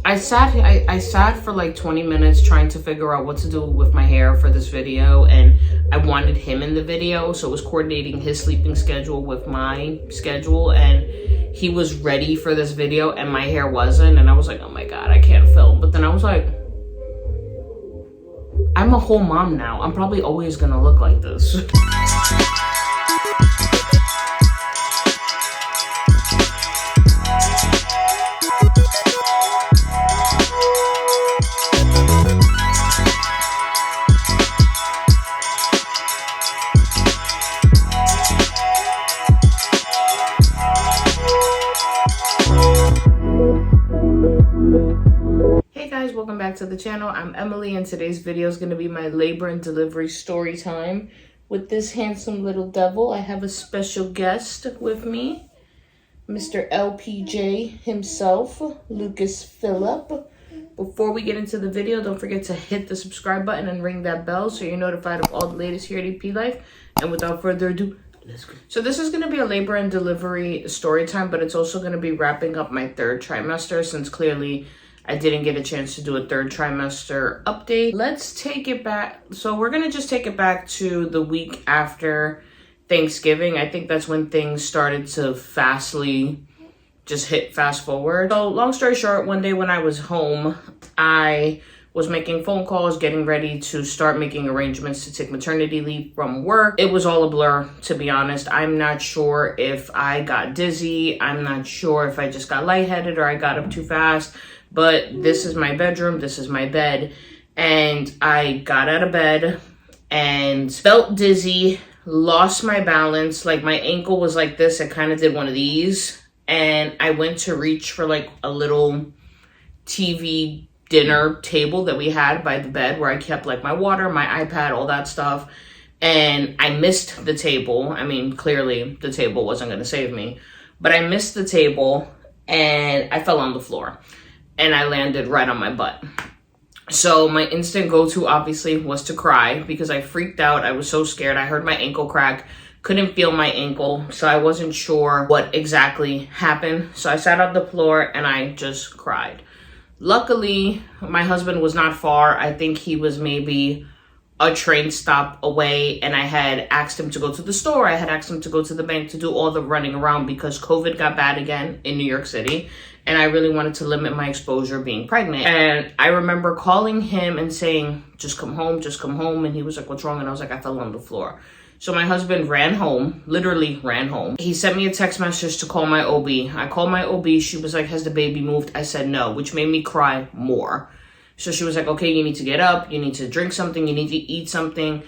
I sat for like 20 minutes trying to figure out what to do with my hair for this video, and I wanted him in the video, so it was coordinating his sleeping schedule with my schedule, and he was ready for this video and my hair wasn't, and I was like, oh my god, I can't film. But then I was like, I'm a whole mom now. I'm probably always gonna look like this. Welcome back to the channel. I'm Emily, and today's video is going to be my labor and delivery story time with this handsome little devil. I have a special guest with me, Mr. LPJ himself, Lucas Phillip. Before we get into the video, don't forget to hit the subscribe button and ring that bell so you're notified of all the latest here at EP Life. And without further ado, let's go. So this is going to be a labor and delivery story time, but it's also going to be wrapping up my third trimester, since clearly I didn't get a chance to do a third trimester update. Let's take it back. So we're gonna just take it back to the week after Thanksgiving. I think that's when things started to fastly just hit fast forward. So long story short, one day when I was home, I was making phone calls, getting ready to start making arrangements to take maternity leave from work. It was all a blur, to be honest. I'm not sure if I got dizzy. I'm not sure if I just got lightheaded or I got up too fast. But this is my bedroom, this is my bed, and I got out of bed and felt dizzy, lost my balance, like my ankle was like this, I kind of did one of these, and I went to reach for like a little TV dinner table that we had by the bed where I kept like my water, my iPad, all that stuff, and I missed the table. I mean, clearly the table wasn't going to save me, but I missed the table and I fell on the floor. And I landed right on my butt. So my instant go-to obviously was to cry because I freaked out. I was so scared. I heard my ankle crack, couldn't feel my ankle. So I wasn't sure what exactly happened. So I sat on the floor and I just cried. Luckily, my husband was not far. I think he was maybe a train stop away, and I had asked him to go to the store. I had asked him to go to the bank to do all the running around because COVID got bad again in New York City. And I really wanted to limit my exposure being pregnant. And I remember calling him and saying, just come home, just come home. And he was like, what's wrong? And I was like, I fell on the floor. So my husband ran home, literally ran home. He sent me a text message to call my OB. I called my OB. She was like, has the baby moved? I said no, which made me cry more. So she was like, okay, you need to get up. You need to drink something. You need to eat something.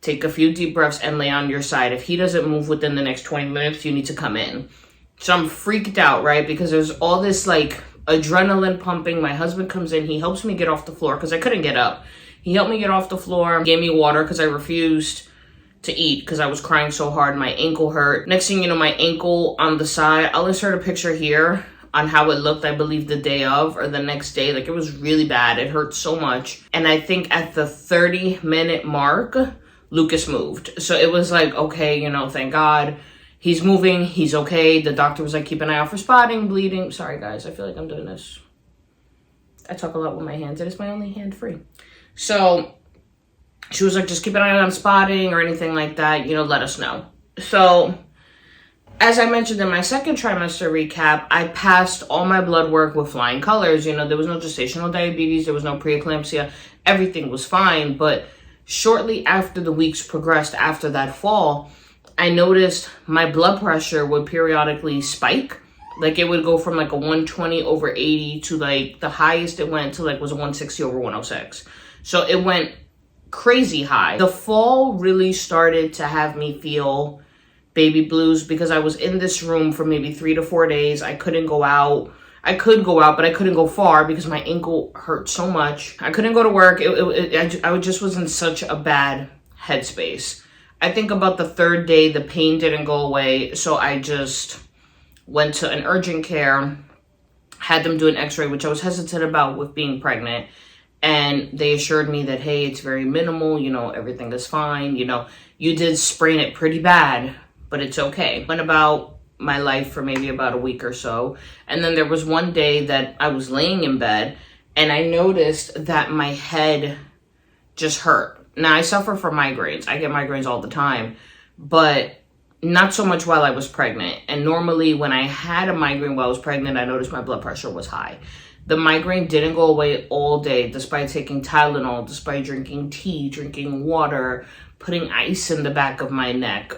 Take a few deep breaths and lay on your side. If he doesn't move within the next 20 minutes, you need to come in. So I'm freaked out, right? Because there's all this like adrenaline pumping. My husband comes in, he helps me get off the floor because I couldn't get up. He helped me get off the floor, gave me water because I refused to eat because I was crying so hard. My ankle hurt. Next thing you know, my ankle on the side, I'll insert a picture here on how it looked, I believe the day of or the next day. Like it was really bad. It hurt so much. And I think at the 30-minute mark, Lucas moved. So it was like, okay, you know, thank God. He's moving, he's okay. The doctor was like, keep an eye out for spotting, bleeding. Sorry guys, I feel like I'm doing this. I talk a lot with my hands and it's my only hand free. So she was like, just keep an eye on spotting or anything like that, you know, let us know. So as I mentioned in my second trimester recap, I passed all my blood work with flying colors. You know, there was no gestational diabetes, there was no preeclampsia, everything was fine. But shortly after the weeks progressed after that fall, I noticed my blood pressure would periodically spike. Like it would go from like a 120/80 to like the highest it went to like was a 160/106. So it went crazy high. The fall really started to have me feel baby blues because I was in this room for maybe 3 to 4 days. I couldn't go out. I could go out, but I couldn't go far because my ankle hurt so much. I couldn't go to work. I just was in such a bad headspace. I think about the third day, the pain didn't go away. So I just went to an urgent care, had them do an x-ray, which I was hesitant about with being pregnant. And they assured me that, hey, it's very minimal. You know, everything is fine. You know, you did sprain it pretty bad, but it's okay. Went about my life for maybe about a week or so. And then there was one day that I was laying in bed and I noticed that my head just hurt. Now, I suffer from migraines. I get migraines all the time, but not so much while I was pregnant. And normally when I had a migraine while I was pregnant, I noticed my blood pressure was high. The migraine didn't go away all day, despite taking Tylenol, despite drinking tea, drinking water, putting ice in the back of my neck,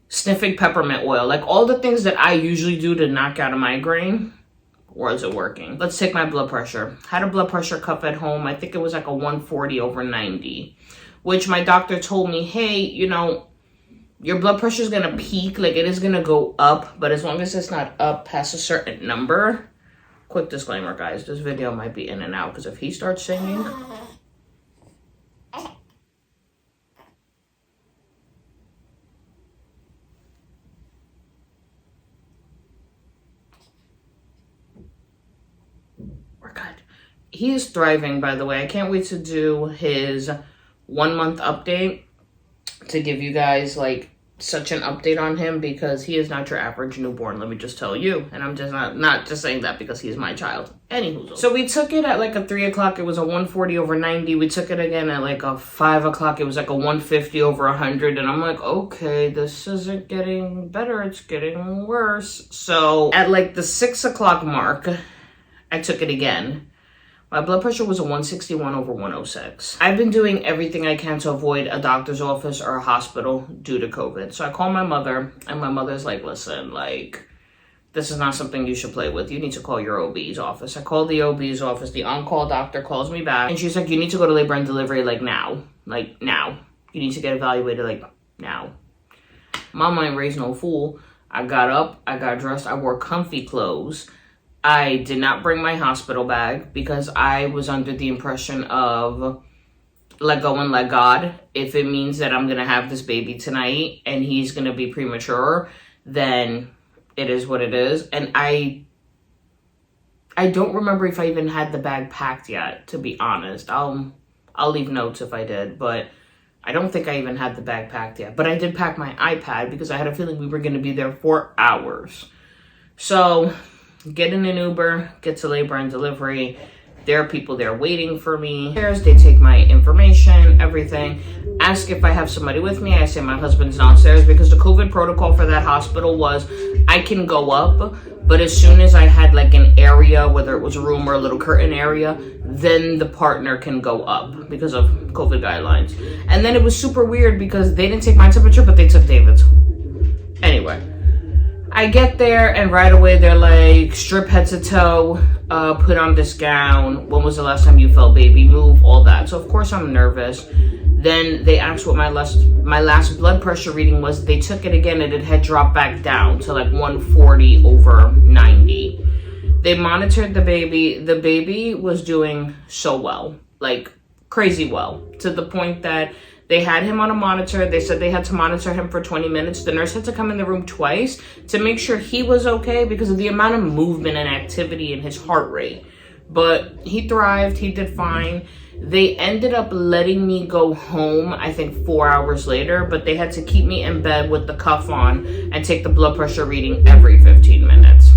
sniffing peppermint oil, like all the things that I usually do to knock out a migraine. Wasn't working. Let's take my blood pressure. Had a blood pressure cuff at home. I think it was like a 140/90, which my doctor told me, hey, you know, your blood pressure is going to peak. Like it is going to go up, but as long as it's not up past a certain number. Quick disclaimer, guys, this video might be in and out because if he starts singing. He is thriving, by the way. I can't wait to do his 1 month update to give you guys like such an update on him because he is not your average newborn, let me just tell you. And I'm just not just saying that because he's my child. Anywho, so we took it at like a 3 o'clock. It was a 140/90. We took it again at like a 5 o'clock. It was like a 150/100. And I'm like, okay, this isn't getting better. It's getting worse. So at like the 6 o'clock mark, I took it again. My blood pressure was a 161/106. I've been doing everything I can to avoid a doctor's office or a hospital due to COVID. So I called my mother, and my mother's like, listen, like, this is not something you should play with. You need to call your OB's office. I called the OB's office. The on-call doctor calls me back, and she's like, you need to go to labor and delivery, like, now. Like, now. You need to get evaluated, like, now. Mama ain't raised no fool. I got up, I got dressed, I wore comfy clothes. I did not bring my hospital bag because I was under the impression of let go and let God. If it means that I'm going to have this baby tonight and he's going to be premature, then it is what it is. And I don't remember if I even had the bag packed yet, to be honest. I'll leave notes if I did, but I don't think I even had the bag packed yet. But I did pack my iPad because I had a feeling we were going to be there for hours. So get in an Uber, get to labor and delivery. There are people there waiting for me. They take my information, everything. Ask if I have somebody with me. I say my husband's downstairs because the COVID protocol for that hospital was I can go up, but as soon as I had like an area, whether it was a room or a little curtain area, then the partner can go up because of COVID guidelines. And then it was super weird because they didn't take my temperature, but they took David's. Anyway. I get there and right away they're like, strip head to toe, put on this gown. When was the last time you felt baby move? All that. So of course I'm nervous. Then they asked what my last blood pressure reading was. They took it again and it had dropped back down to like 140/90. They monitored the baby. The baby was doing so well, like crazy well, to the point that they had him on a monitor. They said they had to monitor him for 20 minutes. The nurse had to come in the room twice to make sure he was okay because of the amount of movement and activity in his heart rate. But he thrived. He did fine. They ended up letting me go home, I think 4 hours later, but they had to keep me in bed with the cuff on and take the blood pressure reading every 15 minutes.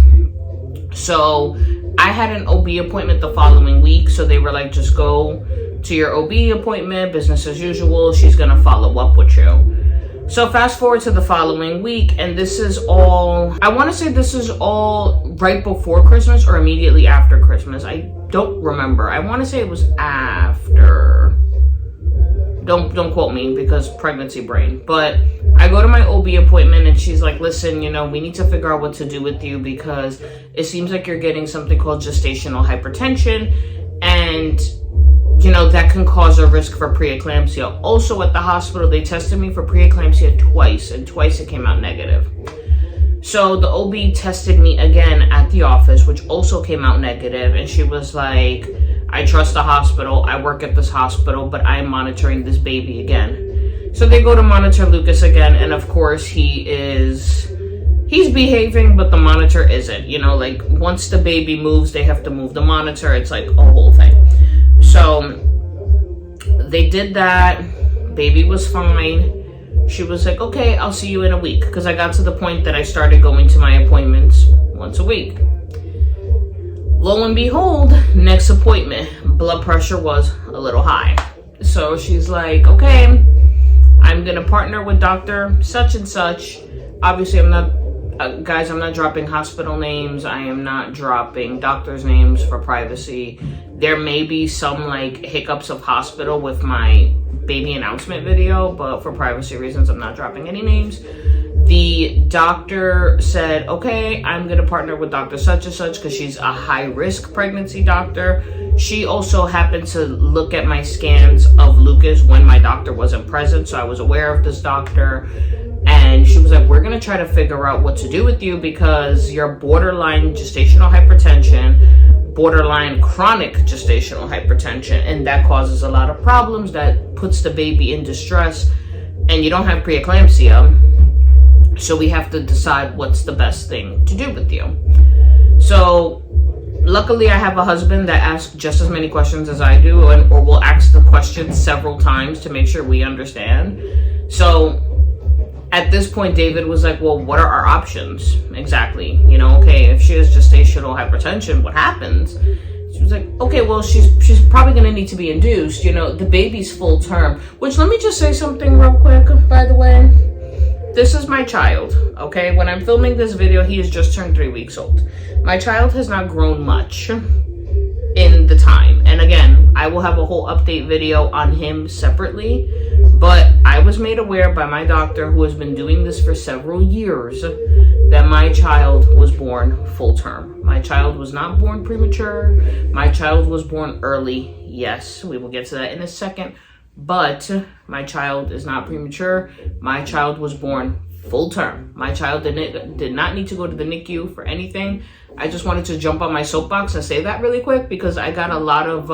So I had an OB appointment the following week. So they were like, just go to your OB appointment, business as usual. She's going to follow up with you. So fast forward to the following week, and this is all, I want to say this is all right before Christmas or immediately after Christmas. I don't remember. I want to say it was after. Don't quote me because pregnancy brain. But I go to my OB appointment and she's like, listen, you know, we need to figure out what to do with you because it seems like you're getting something called gestational hypertension. And you know, that can cause a risk for preeclampsia. Also at the hospital, they tested me for preeclampsia twice, and twice it came out negative. So the OB tested me again at the office, which also came out negative. And she was like, I trust the hospital. I work at this hospital, but I am monitoring this baby again. So they go to monitor Lucas again. And of course he's behaving, but the monitor isn't. You know, like once the baby moves, they have to move the monitor. It's like a whole thing. So they did that. Baby was fine. She was like, okay, I'll see you in a week. Because I got to the point that I started going to my appointments once a week. Lo and behold, next appointment, blood pressure was a little high. So she's like, okay, I'm going to partner with Dr. Such and Such. Obviously, I'm not, guys, I'm not dropping hospital names. I am not dropping doctors' names for privacy. There may be some like hiccups of hospital with my baby announcement video, but for privacy reasons, I'm not dropping any names. The doctor said, okay, I'm going to partner with Dr. Such and Such because she's a high-risk pregnancy doctor. She also happened to look at my scans of Lucas when my doctor wasn't present, so I was aware of this doctor. And she was like, we're going to try to figure out what to do with you because you're borderline gestational hypertension, borderline chronic gestational hypertension, and that causes a lot of problems that puts the baby in distress, and you don't have preeclampsia. So we have to decide what's the best thing to do with you. So luckily I have a husband that asks just as many questions as I do, or will ask the questions several times to make sure we understand. So at this point, David was like, well, what are our options? Exactly. You know, okay, if she has gestational hypertension, what happens? She was like, okay, well, she's probably going to need to be induced. You know, the baby's full term. Which, let me just say something real quick, by the way. This is my child, okay? When I'm filming this video, he has just turned 3 weeks old. My child has not grown much in the time. And again, I will have a whole update video on him separately. But I was made aware by my doctor, who has been doing this for several years, that my child was born full term. My child was not born premature. My child was born early. Yes, we will get to that in a second. But my child is not premature. My child was born full term. My child did not need to go to the NICU for anything. I just wanted to jump on my soapbox and say that really quick because I got a lot of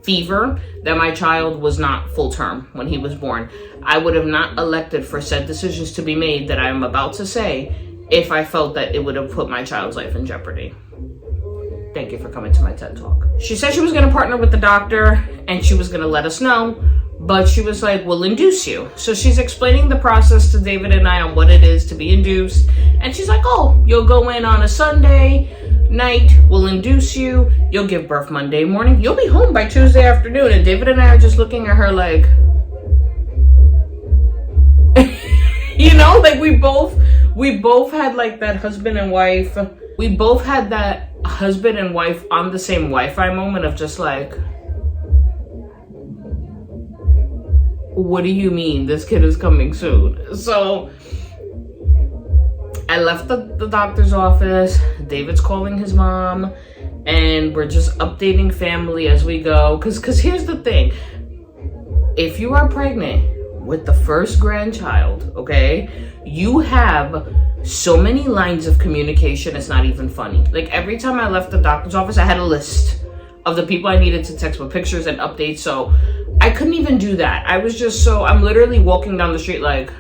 fever that my child was not full term when he was born. I would have not elected for said decisions to be made that I am about to say if I felt that it would have put my child's life in jeopardy. Thank you for coming to my TED Talk. She said she was going to partner with the doctor and she was going to let us know, but she was like, we'll induce you. So she's explaining the process to David and I on what it is to be induced. And she's like, oh, you'll go in on a Sunday night, we'll induce you, you'll give birth Monday morning, you'll be home by Tuesday afternoon. And David and I are just looking at her like, you know, like we both had like that husband and wife. We both had that husband and wife on the same Wi-Fi moment of just like, what do you mean this kid is coming soon? So I left the doctor's office. David's calling his mom and we're just updating family as we go. Because here's the thing. If you are pregnant with the first grandchild, okay, you have so many lines of communication, it's not even funny. Like every time I left the doctor's office, I had a list of the people I needed to text with pictures and updates. So I couldn't even do that. I was just I'm literally walking down the street like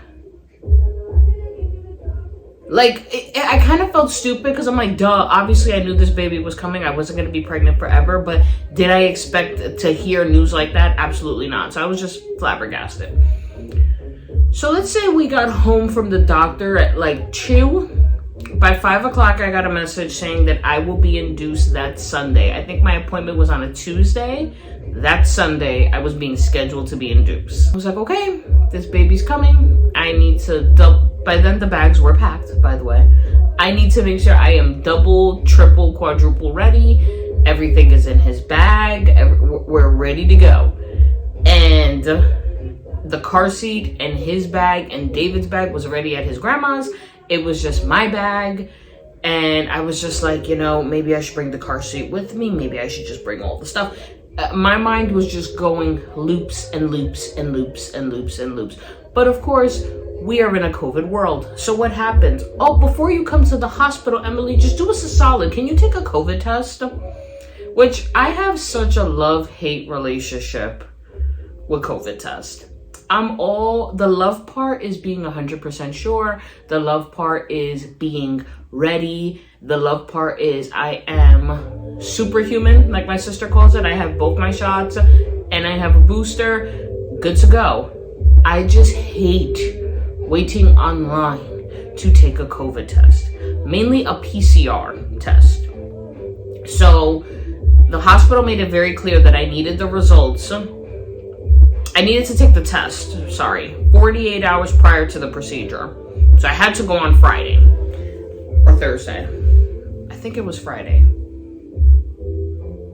I kind of felt stupid because I'm like, duh, obviously I knew this baby was coming. I wasn't going to be pregnant forever, but did I expect to hear news like that? Absolutely not. So I was just flabbergasted. So let's say we got home from the doctor at like 2. By 5 o'clock, I got a message saying that I will be induced that Sunday. I think my appointment was on a Tuesday. That Sunday, I was being scheduled to be induced. I was like, okay, this baby's coming. I need to by then the bags were packed, by the way. I need to make sure I am double, triple, quadruple ready. Everything is in his bag. We're ready to go. And the car seat and his bag and David's bag was already at his grandma's. It was just my bag. And I was just like, you know, maybe I should bring the car seat with me. Maybe I should just bring all the stuff. My mind was just going loops and loops and loops and loops and loops. But of course, we are in a COVID world. So what happens? Oh, before you come to the hospital, Emily, just do us a solid. Can you take a COVID test? Which I have such a love-hate relationship with COVID test. The love part is being 100% sure. The love part is being ready. The love part is I am superhuman, like my sister calls it. I have both my shots and I have a booster. Good to go. I just hate waiting online to take a COVID test, mainly a PCR test. So the hospital made it very clear that I needed the results. I needed to take the test, 48 hours prior to the procedure. So I had to go on Friday or Thursday. I think it was Friday.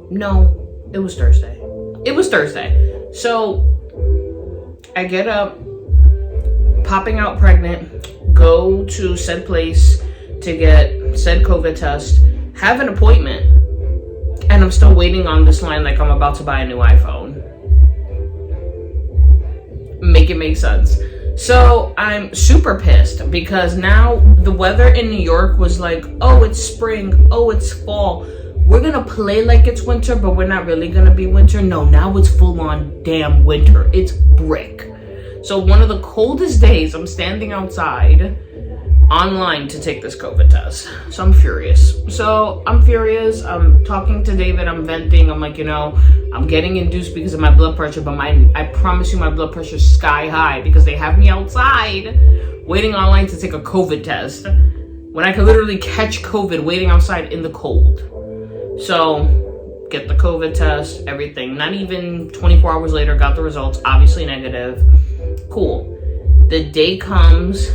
No, it was Thursday. It was Thursday. So I get up, popping out pregnant, go to said place to get said COVID test, have an appointment, and I'm still waiting on this line like I'm about to buy a new iPhone. Make it make sense. So I'm super pissed because now the weather in New York was like, oh, it's spring, oh, it's fall. We're gonna play like it's winter, but we're not really gonna be winter. No, now it's full on damn winter. It's brick. So one of the coldest days, I'm standing outside online to take this COVID test. So I'm furious. I'm talking to David, I'm venting. I'm like, I'm getting induced because of my blood pressure, but I promise you my blood pressure's sky high because they have me outside waiting online to take a COVID test when I could literally catch COVID waiting outside in the cold. So get the COVID test, everything. Not even 24 hours later, got the results, obviously negative. Cool. The day comes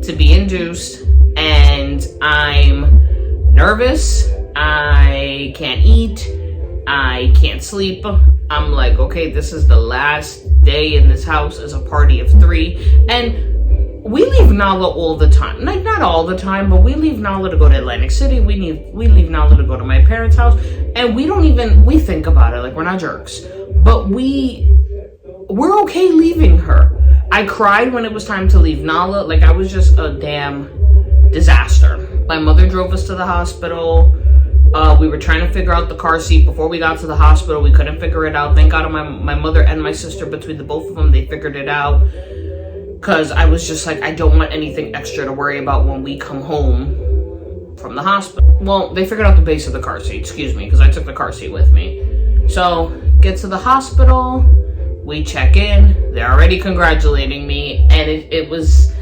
to be induced and I'm nervous. I can't eat. I can't sleep. I'm like, okay, this is the last day in this house as a party of 3. And we leave Nala all the time. Like, not all the time, but we leave Nala to go to Atlantic City. We leave Nala to go to my parents' house. And we think about it. Like, we're not jerks. But we're okay leaving her. I cried when it was time to leave Nala. Like, I was just a damn disaster. My mother drove us to the hospital. We were trying to figure out the car seat before we got to the hospital. We couldn't figure it out. Thank God my mother and my sister, between the both of them, they figured it out. Because I was just like, I don't want anything extra to worry about when we come home from the hospital. Well, they figured out the base of the car seat, excuse me, because I took the car seat with me. So, get to the hospital. We check in. They're already congratulating me. And it was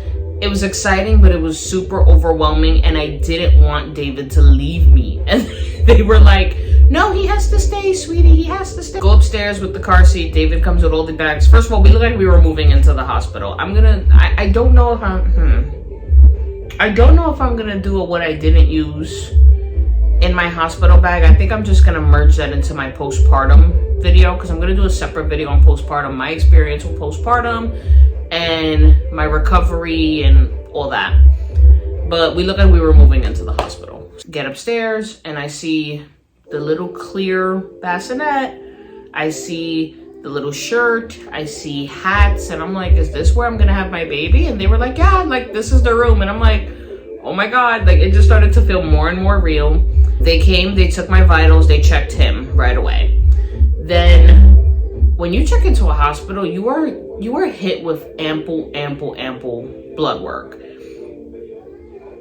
exciting, but it was super overwhelming. And I didn't want David to leave me. And they were like, no, he has to stay, sweetie. He has to stay. Go upstairs with the car seat. David comes with all the bags. First of all, we look like we were moving into the hospital. I don't know if I'm gonna do what I didn't use in my hospital bag. I think I'm just gonna merge that into my postpartum video because I'm gonna do a separate video on postpartum, my experience with postpartum and my recovery and all that. But we look like we were moving into the hospital. Get upstairs and I see the little clear bassinet. I see the little shirt. I see hats. And I'm like, is this where I'm going to have my baby? And they were like, yeah, like this is the room. And I'm like, oh my God. Like it just started to feel more and more real. They came, they took my vitals. They checked him right away. Then when you check into a hospital, you are hit with ample blood work.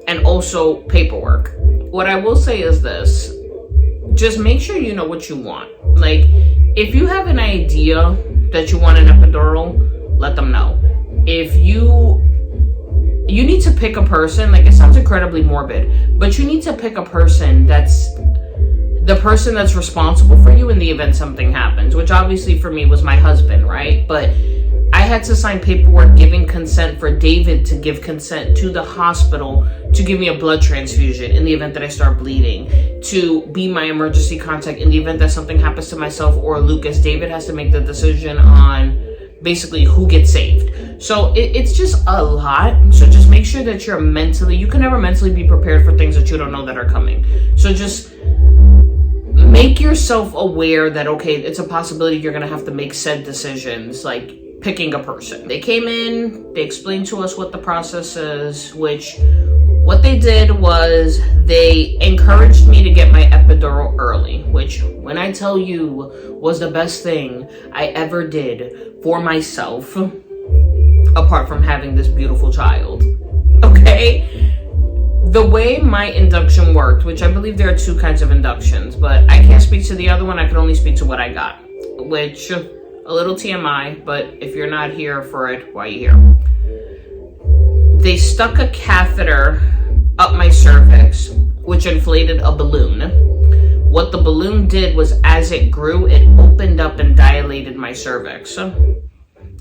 And also paperwork. What I will say is this. Just make sure you know what you want. Like, if you have an idea that you want an epidural, let them know. If you need to pick a person, like it sounds incredibly morbid, but you need to pick a person that's the person that's responsible for you in the event something happens, which obviously for me was my husband, right? But I had to sign paperwork giving consent for David to give consent to the hospital to give me a blood transfusion in the event that I start bleeding, to be my emergency contact in the event that something happens to myself or Lucas. David has to make the decision on basically who gets saved. So it's just a lot. So just make sure that you can never mentally be prepared for things that you don't know that are coming. So just make yourself aware that, okay, it's a possibility you're going to have to make said decisions, like picking a person. They came in, they explained to us what the process is, which what they did was they encouraged me to get my epidural early, which when I tell you was the best thing I ever did for myself, apart from having this beautiful child. Okay? The way my induction worked, which I believe there are 2 kinds of inductions, but I can't speak to the other one. I can only speak to what I got, which A little TMI, but if you're not here for it, why are you here? They stuck a catheter up my cervix, which inflated a balloon. What the balloon did was, as it grew, it opened up and dilated my cervix.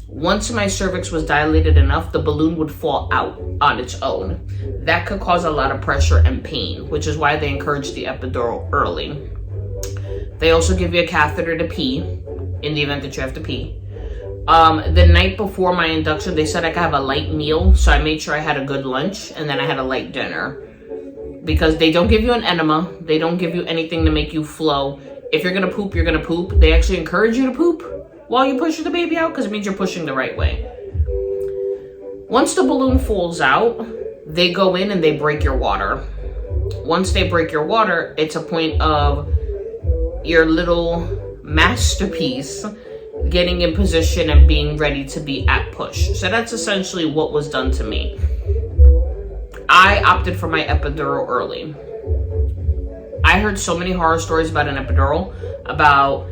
Once my cervix was dilated enough, the balloon would fall out on its own. That could cause a lot of pressure and pain, which is why they encourage the epidural early. They also give you a catheter to pee, in the event that you have to pee. The night before my induction, they said I could have a light meal, so I made sure I had a good lunch, and then I had a light dinner. Because they don't give you an enema, they don't give you anything to make you flow. If you're gonna poop, you're gonna poop. They actually encourage you to poop while you push the baby out, because it means you're pushing the right way. Once the balloon falls out, they go in and they break your water. Once they break your water, it's a point of your little masterpiece getting in position and being ready to be at push. So that's essentially what was done to me. I opted for my epidural early. I heard so many horror stories about an epidural, about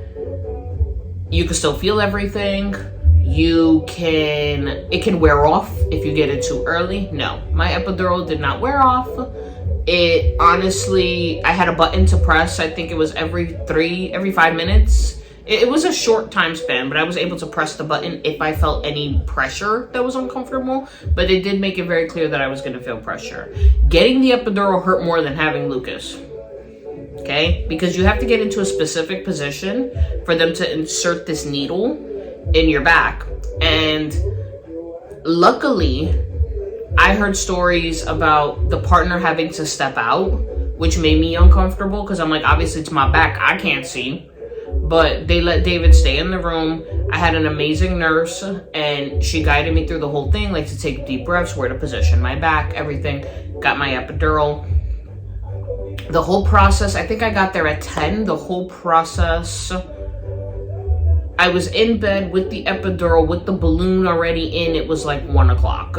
you can still feel everything, it can wear off if you get it too early. No, my epidural did not wear off. It honestly, I had a button to press. I think it was every 5 minutes. It was a short time span, but I was able to press the button if I felt any pressure that was uncomfortable. But it did make it very clear that I was going to feel pressure. Getting the epidural hurt more than having Lucas. Okay? Because you have to get into a specific position for them to insert this needle in your back. And luckily, I heard stories about the partner having to step out, which made me uncomfortable because I'm like, obviously it's my back, I can't see. But they let David stay in the room. I had an amazing nurse, and she guided me through the whole thing, like to take deep breaths, where to position my back, everything. Got my epidural. The whole process, I think I got there at 10. The whole process, I was in bed with the epidural, with the balloon already in. It was like 1 o'clock.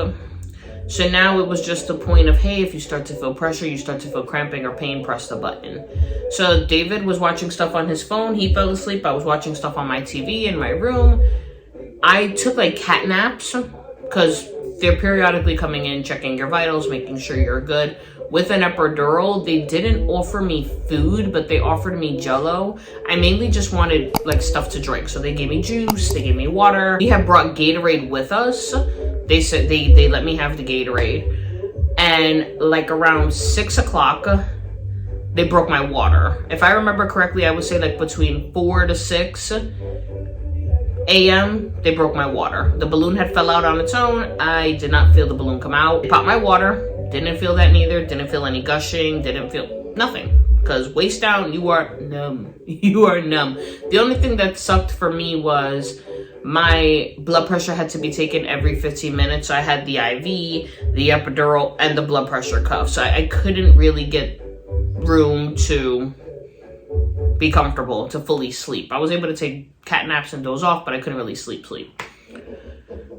So now it was just the point of, hey, if you start to feel pressure, you start to feel cramping or pain, press the button. So David was watching stuff on his phone. He fell asleep. I was watching stuff on my TV in my room. I took like cat naps because they're periodically coming in, checking your vitals, making sure you're good. With an epidural, they didn't offer me food, but they offered me Jell-O. I mainly just wanted like stuff to drink. So they gave me juice, they gave me water. We had brought Gatorade with us. They said they let me have the Gatorade. And like around 6 o'clock, they broke my water. If I remember correctly, I would say like between 4 to 6 a.m., they broke my water. The balloon had fell out on its own. I did not feel the balloon come out. They popped my water. Didn't feel that neither. Didn't feel any gushing. Didn't feel nothing. Because waist down, you are numb. You are numb. The only thing that sucked for me was my blood pressure had to be taken every 15 minutes. So I had the IV, the epidural, and the blood pressure cuff. So I couldn't really get room to be comfortable, to fully sleep. I was able to take cat naps and doze off, but I couldn't really sleep.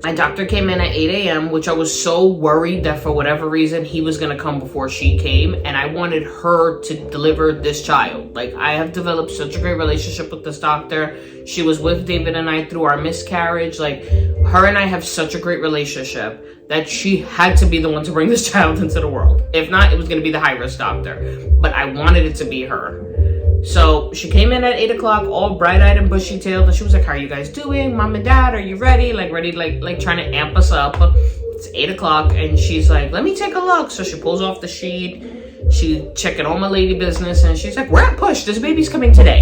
My doctor came in at 8 a.m., which I was so worried that for whatever reason, he was going to come before she came. And I wanted her to deliver this child. Like, I have developed such a great relationship with this doctor. She was with David and I through our miscarriage. Like, her and I have such a great relationship that she had to be the one to bring this child into the world. If not, it was going to be the high-risk doctor. But I wanted it to be her. So she came in at 8 o'clock, all bright-eyed and bushy-tailed, and she was like, how are you guys doing? Mom and Dad, are you ready? Like trying to amp us up. It's 8 o'clock, and she's like, let me take a look. So she pulls off the sheet. She checking all my lady business, and she's like, we're at push. This baby's coming today.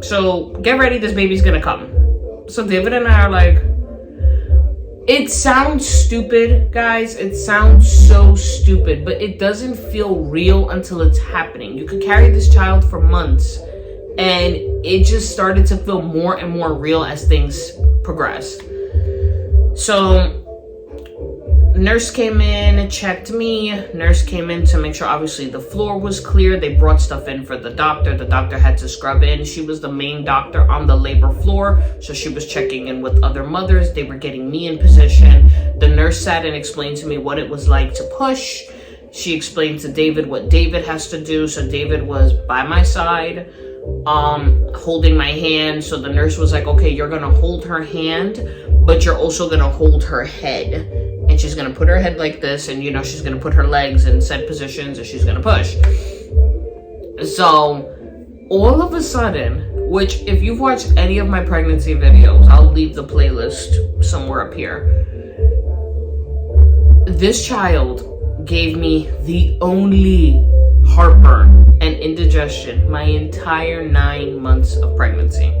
So get ready, this baby's gonna come. So David and I are like, it sounds stupid, guys. It sounds so stupid, but it doesn't feel real until it's happening. You could carry this child for months, and it just started to feel more and more real as things progressed. So nurse came in, checked me. Nurse came in to make sure, obviously, the floor was clear. They brought stuff in for the doctor. The doctor had to scrub in. She was the main doctor on the labor floor, so she was checking in with other mothers. They were getting me in position. The nurse sat and explained to me what it was like to push. She explained to David what David has to do. So David was by my side holding my hand. So the nurse was like, okay, you're gonna hold her hand, but you're also gonna hold her head. And she's gonna put her head like this, and she's gonna put her legs in set positions, and she's gonna push. So all of a sudden, which if you've watched any of my pregnancy videos, I'll leave the playlist somewhere up here. This child gave me the only heartburn and indigestion my entire 9 months of pregnancy.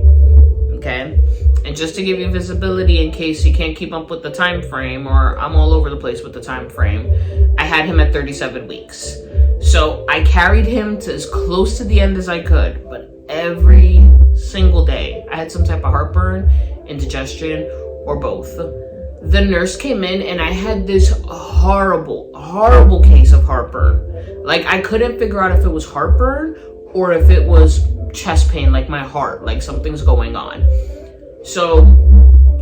Okay? And just to give you visibility in case you can't keep up with the time frame, or I'm all over the place with the time frame, I had him at 37 weeks. So I carried him to as close to the end as I could, but every single day I had some type of heartburn, indigestion, or both. The nurse came in and I had this horrible case of heartburn. Like, I couldn't figure out if it was heartburn or if it was chest pain, like my heart, like something's going on. So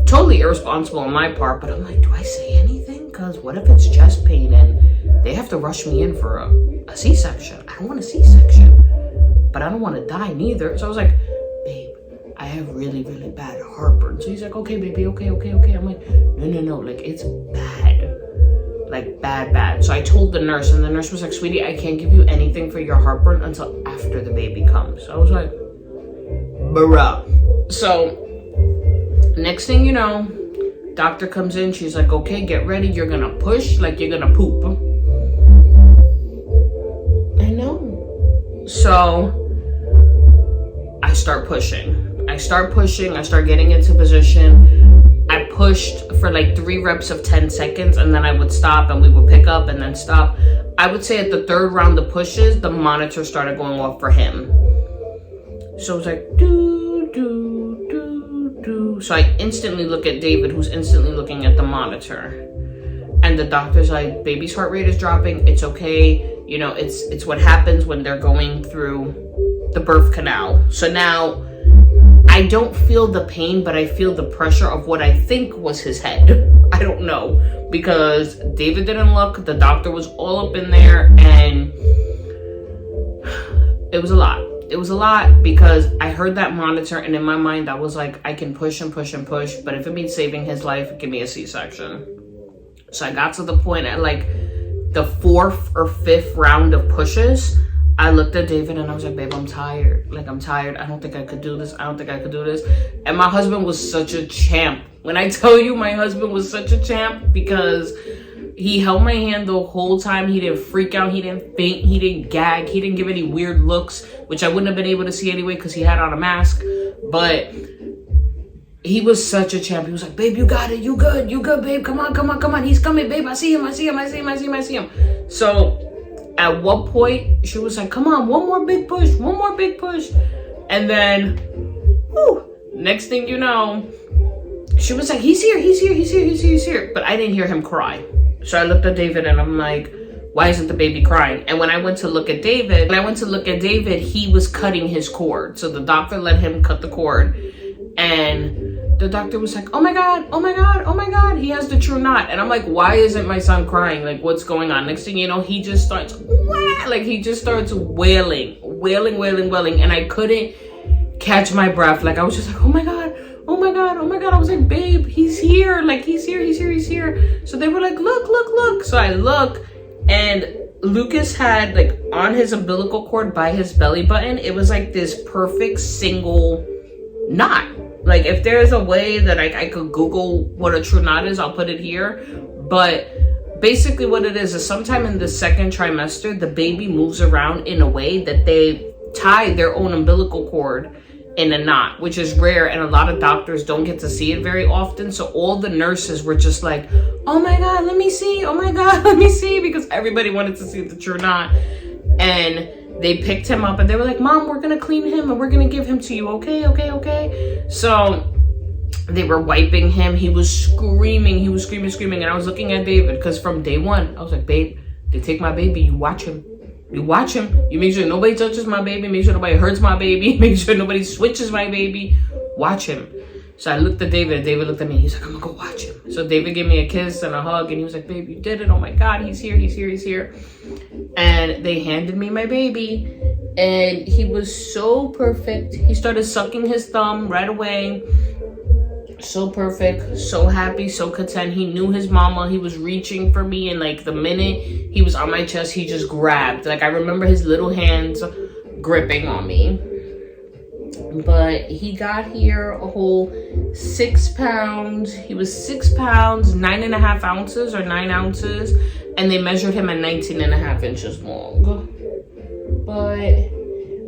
totally irresponsible on my part, but I'm like, do I say anything? Because what if it's chest pain and they have to rush me in for a C-section? I don't want a C-section, but I don't want to die neither. So I was like, babe, I have really bad heartburn. So he's like, okay, baby, okay. I'm like, no, like, it's bad. Like, bad. So I told the nurse, and the nurse was like, sweetie, I can't give you anything for your heartburn until after the baby comes. So I was like, bruh. So next thing you know, doctor comes in, she's like, okay, get ready, you're gonna push like you're gonna poop. I know. So I start pushing. I start getting into position. I pushed for like 3 reps of 10 seconds, and then I would stop and we would pick up and then stop. I would say at the 3rd round of pushes, the monitor started going off for him. So it was like, do. So I instantly look at David, who's instantly looking at the monitor. And the doctor's like, baby's heart rate is dropping. It's okay. It's what happens when they're going through the birth canal. So now I don't feel the pain, but I feel the pressure of what I think was his head. I don't know, because David didn't look. The doctor was all up in there, and it was a lot. It was a lot because I heard that monitor, and in my mind I was like, I can push and push and push, but if it means saving his life, give me a C-section. So I got to the point at like the 4th or 5th round of pushes. I looked at David and I was like, babe, I'm tired. Like, I'm tired. I don't think I could do this. And my husband was such a champ. When I tell you my husband was such a champ, because he held my hand the whole time. He didn't freak out. He didn't faint. He didn't gag. He didn't give any weird looks, which I wouldn't have been able to see anyway because he had on a mask. But he was such a champ. He was like, babe, you got it. You good, babe. Come on. He's coming, babe. I see him. So at one point, she was like, come on, one more big push. And then, next thing you know, she was like, he's here. But I didn't hear him cry. So I looked at David and I'm like, why isn't the baby crying? And when I went to look at David, he was cutting his cord. So the doctor let him cut the cord. And the doctor was like, oh my God, he has the true knot. And I'm like, why isn't my son crying? Like, what's going on? Next thing you know, he just starts, wailing. And I couldn't catch my breath. Like, I was just like, oh my God. I was like, babe, he's here. Like, he's here. So they were like, look. So I look, and Lucas had, like, on his umbilical cord by his belly button, it was like this perfect single knot. Like, if there's a way that I could Google what a true knot is, I'll put it here. But basically what it is sometime in the 2nd trimester, the baby moves around in a way that they tie their own umbilical cord in a knot, which is rare, and a lot of doctors don't get to see it very often. So all the nurses were just like, oh my God, let me see, because everybody wanted to see the true knot. And they picked him up and they were like, Mom, we're gonna clean him and we're gonna give him to you, okay? So they were wiping him. He was screaming, and I was looking at David, because from day one I was like, babe, they take my baby, you watch him. You make sure nobody touches my baby. Make sure nobody hurts my baby. Make sure nobody switches my baby. Watch him. So I looked at David. David looked at me. He's like, I'm going to go watch him. So David gave me a kiss and a hug. And he was like, babe, you did it. Oh, my God. He's here. And they handed me my baby. And he was so perfect. He started sucking his thumb right away. So perfect, so happy, so content. He knew his mama. He was reaching for me, and like the minute he was on my chest, he just grabbed. Like I remember his little hands gripping on me. But he got here a whole 6 pounds. He was 6 pounds, 9.5 ounces or 9 ounces, and they measured him at 19.5 inches long. But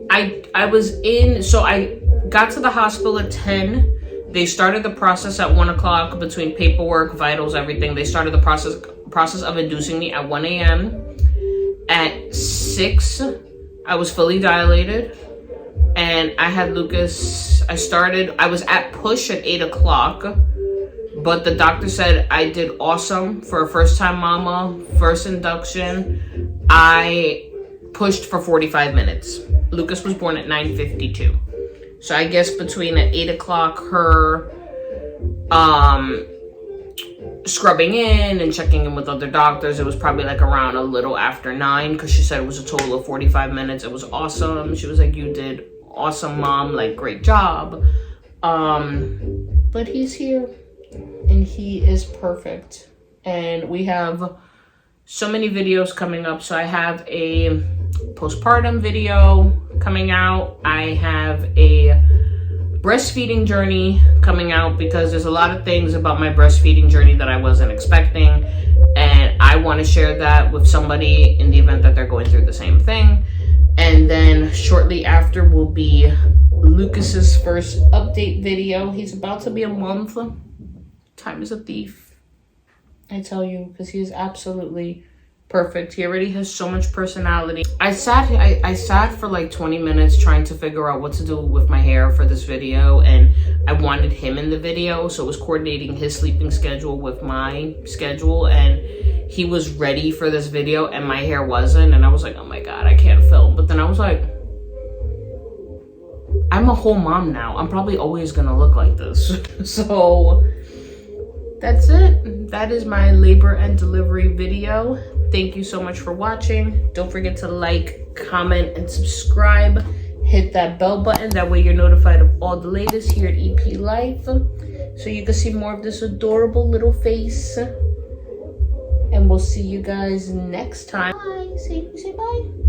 I was in, so I got to the hospital at 10. They started the process at 1 o'clock between paperwork, vitals, everything. They started the process of inducing me at 1 a.m. At 6, I was fully dilated. And I had Lucas, I was at push at 8 o'clock. But the doctor said I did awesome for a first-time mama, first induction. I pushed for 45 minutes. Lucas was born at 9:52. So I guess between at 8 o'clock, her scrubbing in and checking in with other doctors, it was probably like around a little after 9, because she said it was a total of 45 minutes. It was awesome. She was like, you did awesome, mom, like great job. But he's here and he is perfect. And we have so many videos coming up. So I have a postpartum video coming out. I have a breastfeeding journey coming out, because there's a lot of things about my breastfeeding journey that I wasn't expecting, and I want to share that with somebody in the event that they're going through the same thing. And then shortly after will be Lucas's first update video. He's about to be a month. Time is a thief, I tell you, because he is absolutely perfect. He already has so much personality. I sat for like 20 minutes trying to figure out what to do with my hair for this video, and I wanted him in the video, so it was coordinating his sleeping schedule with my schedule, and he was ready for this video and my hair wasn't, and I was like, oh my god, I can't film. But then I was like, I'm a whole mom now. I'm probably always gonna look like this. So that's it. That is my labor and delivery video. Thank you so much for watching. Don't forget to like, comment, and subscribe. Hit that bell button. That way you're notified of all the latest here at EP Life, so you can see more of this adorable little face. And we'll see you guys next time. Bye. Say bye.